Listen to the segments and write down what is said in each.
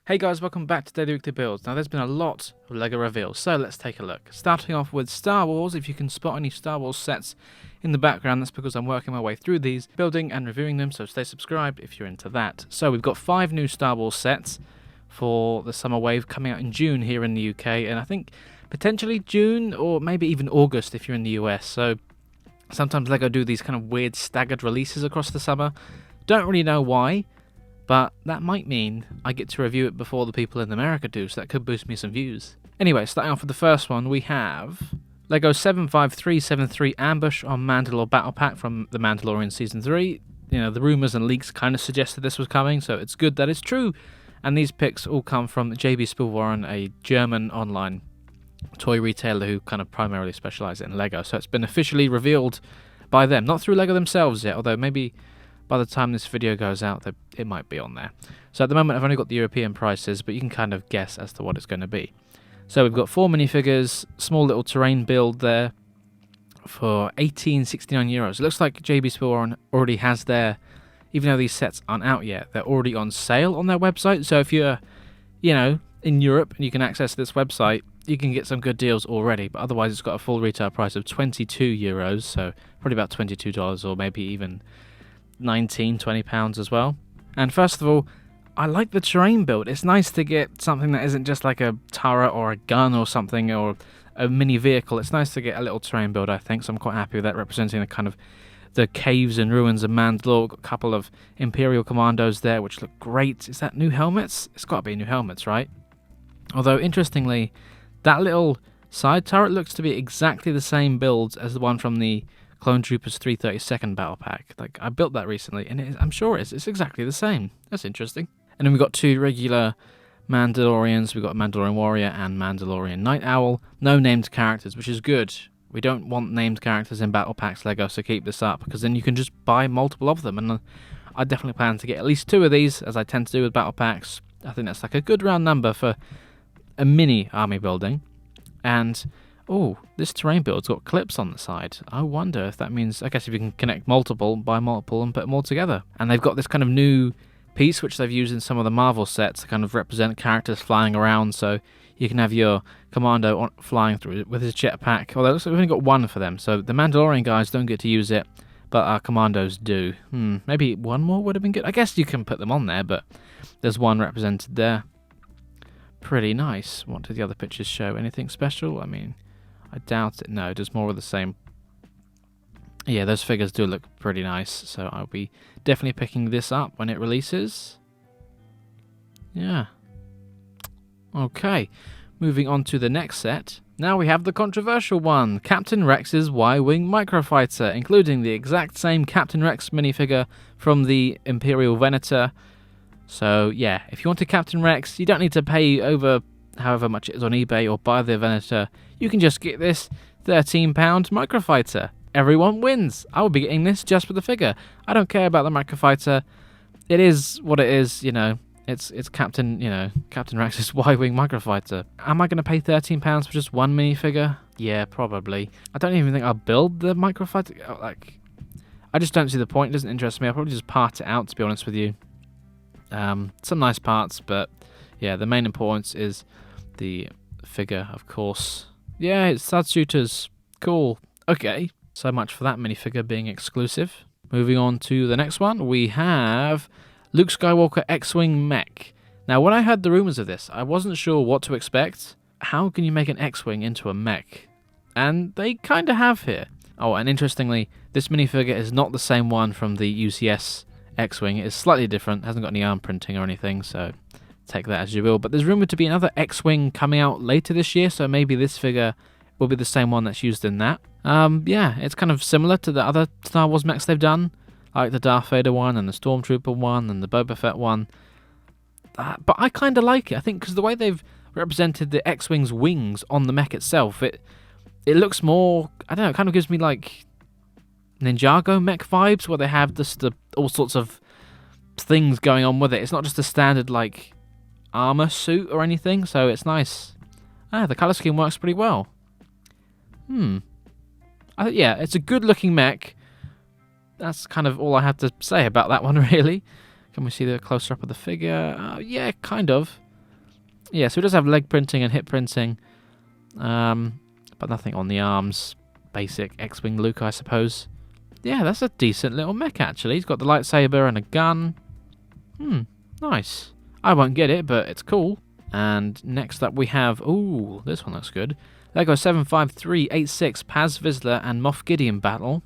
Hey guys, welcome back to Daily Weekly Builds. Now there's been a lot of LEGO reveals, so let's take a look. Starting off with Star Wars. If you can spot any Star Wars sets in the background, that's because I'm working my way through these, building and reviewing them, so stay subscribed if you're into that. So we've got 5 new Star Wars sets for the summer wave coming out in June here in the UK, and I think potentially June or maybe even August if you're in the US. So sometimes LEGO do these kind of weird staggered releases across the summer. Don't really know why, but that might mean I get to review it before the people in America do, so that could boost me some views. Anyway, starting off with the first one, we have LEGO 75373 Ambush on Mandalore Battle Pack from The Mandalorian Season 3. You know, the rumours and leaks kind of suggested this was coming, so it's good that it's true. And these pics all come from JB Spielwarren, a German online toy retailer who kind of primarily specialises in LEGO. So it's been officially revealed by them, not through LEGO themselves yet, although maybe by the time this video goes out, it might be on there. So at the moment, I've only got the European prices, but you can kind of guess as to what it's going to be. So we've got 4 minifigures, small little terrain build there for €18.69. It looks like JB Spielwarren already has their, even though these sets aren't out yet, they're already on sale on their website. So if you're, in Europe and you can access this website, you can get some good deals already. But otherwise, it's got a full retail price of €22, so probably about $22 or maybe even £19-20 as well. And first of all, I like the terrain build. It's nice to get something that isn't just like a turret or a gun or something or a mini vehicle. It's nice to get a little terrain build, I think, so I'm quite happy with that, representing the kind of the caves and ruins of Mandalore. Got a couple of Imperial commandos there which look great. Is that new helmets? It's got to be new helmets, right? Although interestingly, that little side turret looks to be exactly the same build as the one from the Clone Troopers 332nd Battle Pack. Like, I built that recently, and I'm sure it's exactly the same. That's interesting. And then we've got 2 regular Mandalorians. We've got Mandalorian Warrior and Mandalorian Night Owl. No named characters, which is good. We don't want named characters in Battle Packs, LEGO, so keep this up, because then you can just buy multiple of them. And I definitely plan to get at least 2 of these, as I tend to do with Battle Packs. I think that's like a good round number for a mini army building. And oh, this terrain build's got clips on the side. I wonder if that means, I guess if you can connect multiple, buy multiple and put them all together. And they've got this kind of new piece which they've used in some of the Marvel sets to kind of represent characters flying around. So you can have your commando flying through with his jetpack. Although it looks like we've only got 1 for them. So the Mandalorian guys don't get to use it, but our commandos do. Maybe 1 more would have been good. I guess you can put them on there, but there's 1 represented there. Pretty nice. What did the other pictures show? Anything special? I mean, I doubt it. No, just more of the same. Yeah, those figures do look pretty nice, so I'll be definitely picking this up when it releases. Yeah. Okay, moving on to the next set. Now we have the controversial one, Captain Rex's YWing Microfighter, including the exact same Captain Rex minifigure from the Imperial Venator. So yeah, if you want a Captain Rex, you don't need to pay over however much it is on eBay or buy the Venator. You can just get this £13 Microfighter. Everyone wins. I will be getting this just for the figure. I don't care about the Microfighter. It is what it is, It's Captain Rex's YWing Microfighter. Am I going to pay £13 for just 1 minifigure? Yeah, probably. I don't even think I'll build the Microfighter. I just don't see the point. It doesn't interest me. I'll probably just part it out, to be honest with you. Some nice parts, but yeah, the main importance is the figure, of course. Yeah, it's stud shooters. Cool. Okay, so much for that minifigure being exclusive. Moving on to the next one, we have Luke Skywalker X-Wing Mech. Now, when I heard the rumours of this, I wasn't sure what to expect. How can you make an X-Wing into a mech? And they kind of have here. Oh, and interestingly, this minifigure is not the same one from the UCS X-Wing. It is slightly different, hasn't got any arm printing or anything, so take that as you will. But there's rumoured to be another X-Wing coming out later this year, so maybe this figure will be the same one that's used in that. Yeah, it's kind of similar to the other Star Wars mechs they've done, like the Darth Vader one and the Stormtrooper one and the Boba Fett one. But I kind of like it, I think, because the way they've represented the X-Wing's wings on the mech itself, it looks more, I don't know, it kind of gives me like Ninjago mech vibes, where they have just all sorts of things going on with it. It's not just a standard like armor suit or anything, so it's nice. The color scheme works pretty well. Yeah, it's a good looking mech. That's kind of all I have to say about that one, really. Can we see the closer up of the figure? Yeah, kind of. Yeah, so it does have leg printing and hip printing, but nothing on the arms. Basic X-Wing Luke, I suppose. Yeah, that's a decent little mech, actually. He's got the lightsaber and a gun. Nice. I won't get it, but it's cool. And next up we have... Ooh, this one looks good. LEGO 75386 Paz Vizsla and Moff Gideon battle.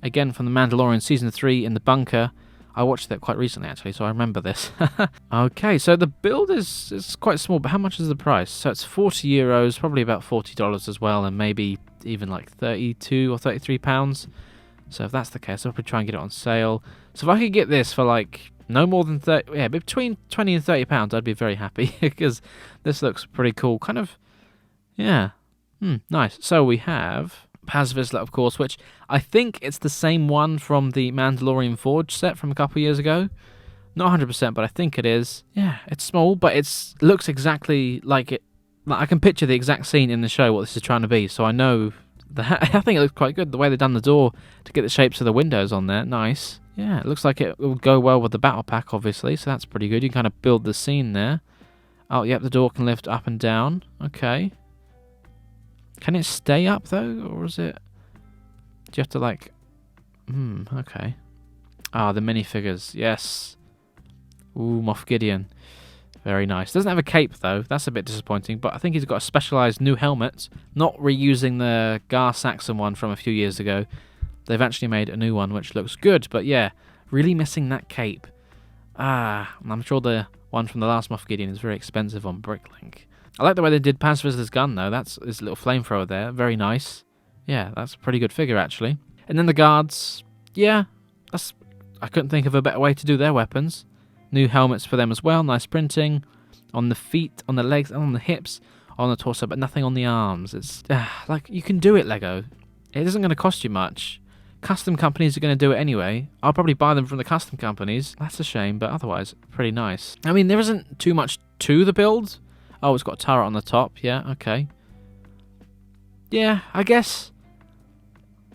Again from the Mandalorian Season 3 in the bunker. I watched that quite recently, actually, so I remember this. Okay, so the build is quite small, but how much is the price? So it's €40, probably about $40 as well, and maybe even like 32 or 33 pounds. So if that's the case, I'll probably try and get it on sale. So if I could get this for like no more than 30, yeah, between 20 and 30 pounds, I'd be very happy because this looks pretty cool. Kind of, yeah, nice. So we have Paz Vizsla, of course, which I think it's the same one from the Mandalorian Forge set from a couple of years ago. Not 100%, but I think it is. Yeah, it's small, but it looks exactly like it. Like I can picture the exact scene in the show, what this is trying to be, so I know that. I think it looks quite good, the way they've done the door to get the shapes of the windows on there. Nice. Yeah, it looks like it will go well with the battle pack, obviously, so that's pretty good. You can kind of build the scene there. Oh, yep, the door can lift up and down. Okay. Can it stay up, though, or is it... Do you have to, like... okay. Ah, the minifigures, yes. Ooh, Moff Gideon. Very nice. Doesn't have a cape, though. That's a bit disappointing, but I think he's got a specialised new helmet. Not reusing the Gar Saxon one from a few years ago. They've actually made a new one, which looks good, but yeah, really missing that cape. Ah, I'm sure the one from the last Moff Gideon is very expensive on Bricklink. I like the way they did Paz Vizsla's gun, though. That's his little flamethrower there. Very nice. Yeah, that's a pretty good figure, actually. And then the guards. Yeah, I couldn't think of a better way to do their weapons. New helmets for them as well. Nice printing. On the feet, on the legs, and on the hips. On the torso, but nothing on the arms. It's like, you can do it, LEGO. It isn't going to cost you much. Custom companies are going to do it anyway. I'll probably buy them from the custom companies. That's a shame, but otherwise, pretty nice. I mean, there isn't too much to the build. Oh, it's got a turret on the top. Yeah, okay. Yeah, I guess,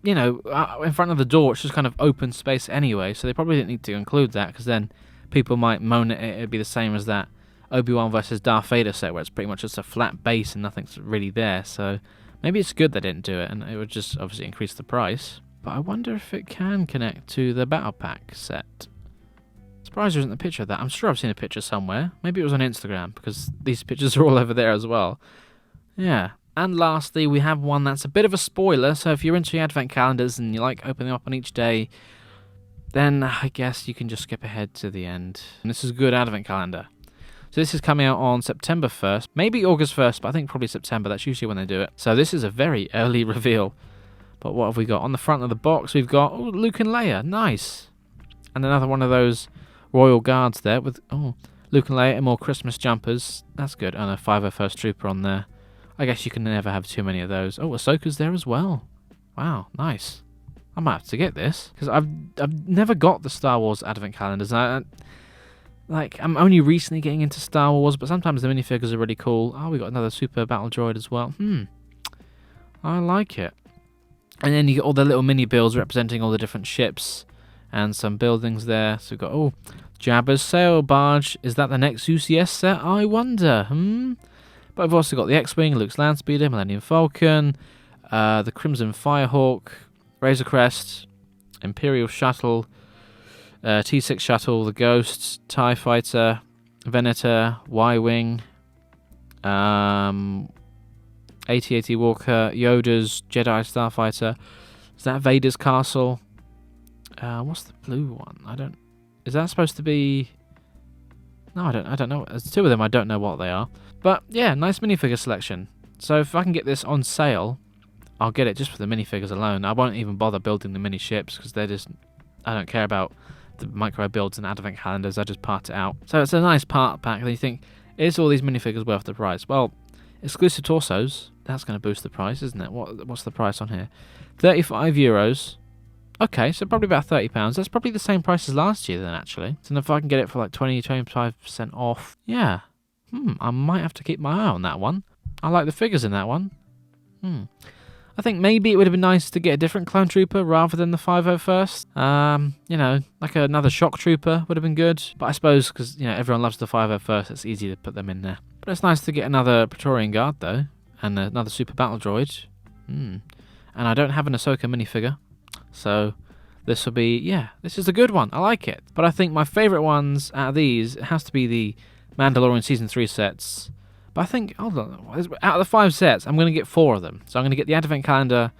you know, in front of the door, it's just kind of open space anyway, so they probably didn't need to include that, because then people might moan at it. It'd be the same as that Obi-Wan versus Darth Vader set, where it's pretty much just a flat base and nothing's really there, so maybe it's good they didn't do it, and it would just obviously increase the price. But I wonder if it can connect to the Battle Pack set. Surprised there isn't a picture of that. I'm sure I've seen a picture somewhere. Maybe it was on Instagram, because these pictures are all over there as well. Yeah. And lastly, we have one that's a bit of a spoiler, so if you're into your advent calendars and you like opening up on each day, then I guess you can just skip ahead to the end. And this is a good advent calendar. So this is coming out on September 1st, maybe August 1st, but I think probably September. That's usually when they do it. So this is a very early reveal. But what have we got? On the front of the box, we've got Luke and Leia. Nice. And another one of those Royal Guards there with Luke and Leia and more Christmas jumpers. That's good. And a 501st Trooper on there. I guess you can never have too many of those. Oh, Ahsoka's there as well. Wow, nice. I might have to get this, because I've never got the Star Wars advent calendars. I'm only recently getting into Star Wars, but sometimes the minifigures are really cool. Oh, we got another Super Battle Droid as well. I like it. And then you get all the little mini builds representing all the different ships and some buildings there. So we've got, Jabba's sail barge. Is that the next UCS set? I wonder. But I've also got the X-Wing, Luke's Landspeeder, Millennium Falcon, the Crimson Firehawk, Razor Crest, Imperial Shuttle, T6 Shuttle, the Ghost, TIE Fighter, Venator, Y-Wing, AT-AT Walker, Yoda's Jedi Starfighter. Is that Vader's Castle? What's the blue one? Is that supposed to be... No, I don't know. There's two of them, I don't know what they are. But yeah, nice minifigure selection. So if I can get this on sale, I'll get it just for the minifigures alone. I won't even bother building the mini ships, because they're just... I don't care about the micro builds and advent calendars. I just part it out. So it's a nice part pack, and you think, is all these minifigures worth the price? Well, exclusive torsos, that's going to boost the price, isn't it? What's the price on here? €35. Okay, so probably about £30. That's probably the same price as last year then, actually. So if I can get it for like 20-25% off, yeah. I might have to keep my eye on that one. I like the figures in that one. I think maybe it would have been nice to get a different clone trooper rather than the 501st. You know, like another shock trooper would have been good. But I suppose because, you know, everyone loves the 501st, it's easy to put them in there. But it's nice to get another Praetorian Guard, though, and another super battle droid. And I don't have an Ahsoka minifigure, so this will be, yeah, this is a good one. I like it. But I think my favourite ones out of these, it has to be the Mandalorian Season 3 sets. But I think, hold on, out of the 5 sets, I'm going to get 4 of them. So I'm going to get the Advent Calendar,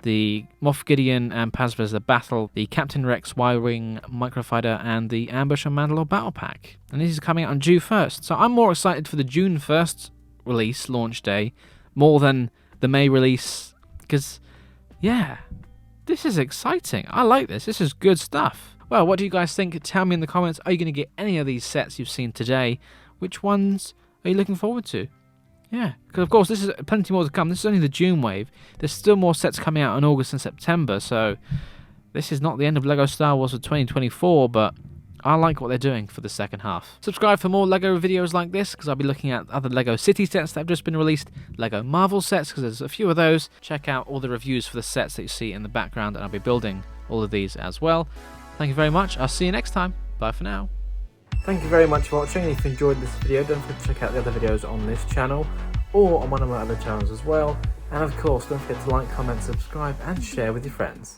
the Moff Gideon and Paz vs. the Battle, the Captain Rex YWing Microfighter, and the Ambush and Mandalore Battle Pack. And these are coming out on June 1st. So I'm more excited for the June 1st release, launch day, more than the May release, because, yeah, this is exciting. I like this. This is good stuff. Well, what do you guys think? Tell me in the comments. Are you going to get any of these sets you've seen today? Which ones are you looking forward to? Yeah, because of course this is plenty more to come. This is only the June wave. There's still more sets coming out in August and September, so this is not the end of LEGO Star Wars for 2024, but I like what they're doing for the second half. Subscribe for more LEGO videos like this, because I'll be looking at other LEGO City sets that have just been released, LEGO Marvel sets, because there's a few of those. Check out all the reviews for the sets that you see in the background, and I'll be building all of these as well. Thank you very much. I'll see you next time. Bye for now. Thank you very much for watching, and if you enjoyed this video, don't forget to check out the other videos on this channel, or on one of my other channels as well. And of course, don't forget to like, comment, subscribe, and share with your friends.